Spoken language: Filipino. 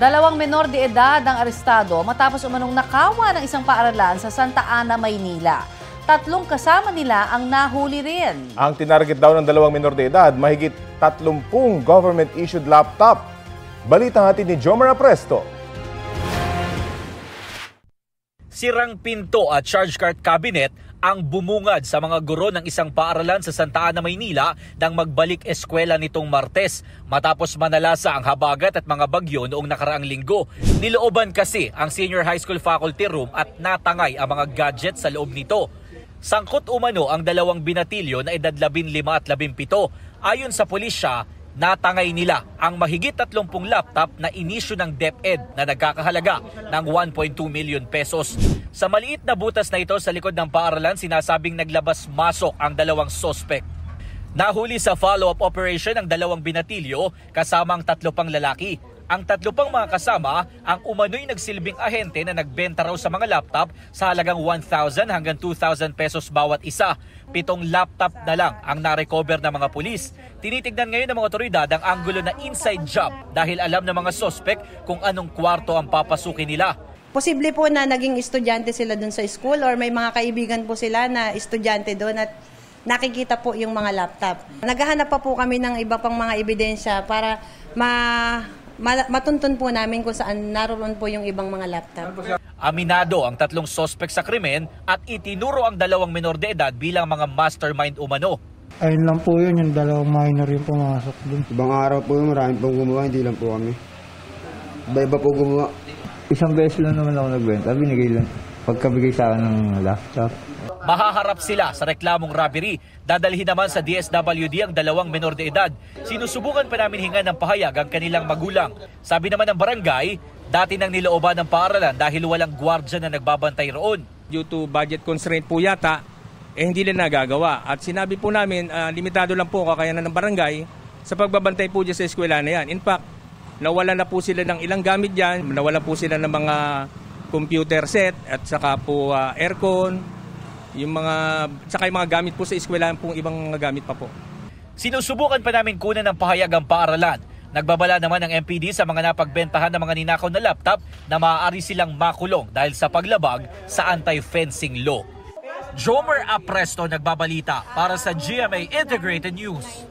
Dalawang menor de edad ang arestado matapos umanong nakawa ng isang paaralan sa Santa Ana, Maynila. 3 kasama nila ang nahuli rin. Ang tinarget daw ng dalawang menor de edad, mahigit 30 government-issued laptop. Balitang hatid ni Jomar Apresto. Sirang pinto at charge card cabinet ang bumungad sa mga guro ng isang paaralan sa Santa Ana, Maynila nang magbalik eskwela nitong Martes matapos manalasa ang habagat at mga bagyo noong nakaraang linggo. Nilooban kasi ang senior high school faculty room at natangay ang mga gadget sa loob nito. Sangkot umano ang dalawang binatilyo na edad 15 at 17. Ayon sa pulisya, natangay nila ang mahigit 30 laptop na inisyu ng DepEd na nagkakahalaga ng 1.2 million pesos. Sa maliit na butas na ito sa likod ng paaralan, sinasabing naglabas-masok ang dalawang sospek. Nahuli sa follow-up operation ang dalawang binatilyo kasama ang 3 pang lalaki. Ang 3 pang mga kasama ang umano'y nagsilbing ahente na nagbenta raw sa mga laptop sa halagang 1,000 hanggang 2,000 pesos bawat isa. 7 laptop na lang ang narecover ng mga pulis. Tinitignan ngayon ng mga otoridad ang anggulo na inside job dahil alam ng mga sospek kung anong kwarto ang papasukin nila. Posible po na naging estudyante sila doon sa school or may mga kaibigan po sila na estudyante doon at nakikita po yung mga laptop. Naghahanap pa po kami ng iba pang mga ebidensya para matuntun po namin kung saan naroon po yung ibang mga laptop. Aminado ang 3 sospek sa krimen at itinuro ang 2 menor de edad bilang mga mastermind umano. Ayun lang po yun, yung 2 minor yung pumasok dun. Ibang araw po yun, marami pong gumawa, hindi lang po kami. Iba po gumawa. Isang beses lang naman ako nagbenta, binigay lang. Pagkabigay sa akin ng laptop. Mahaharap sila sa reklamong robbery. Dadalhin naman sa DSWD ang 2 menor de edad. Sinusubukan pa namin hingan ng pahayag ang kanilang magulang. Sabi naman ng barangay, dati nang nilooban ng paaralan dahil walang gwardya na nagbabantay roon. Due to budget constraint po yata, hindi nila nagagawa. At sinabi po namin, limitado lang po kakayanan ng barangay sa pagbabantay po dyan sa eskwela na yan. In fact, nawala na po sila ng ilang gamit dyan, nawala po sila ng mga computer set at saka po aircon, saka yung mga gamit po sa eskwelahan pong ibang mga gamit pa po. Sinusubukan pa namin kunan ng pahayag ang paaralan. Nagbabala naman ng MPD sa mga napagbentahan ng mga ninakaw na laptop na maaari silang makulong dahil sa paglabag sa anti-fencing law. Jomar Apresto nagbabalita para sa GMA Integrated News.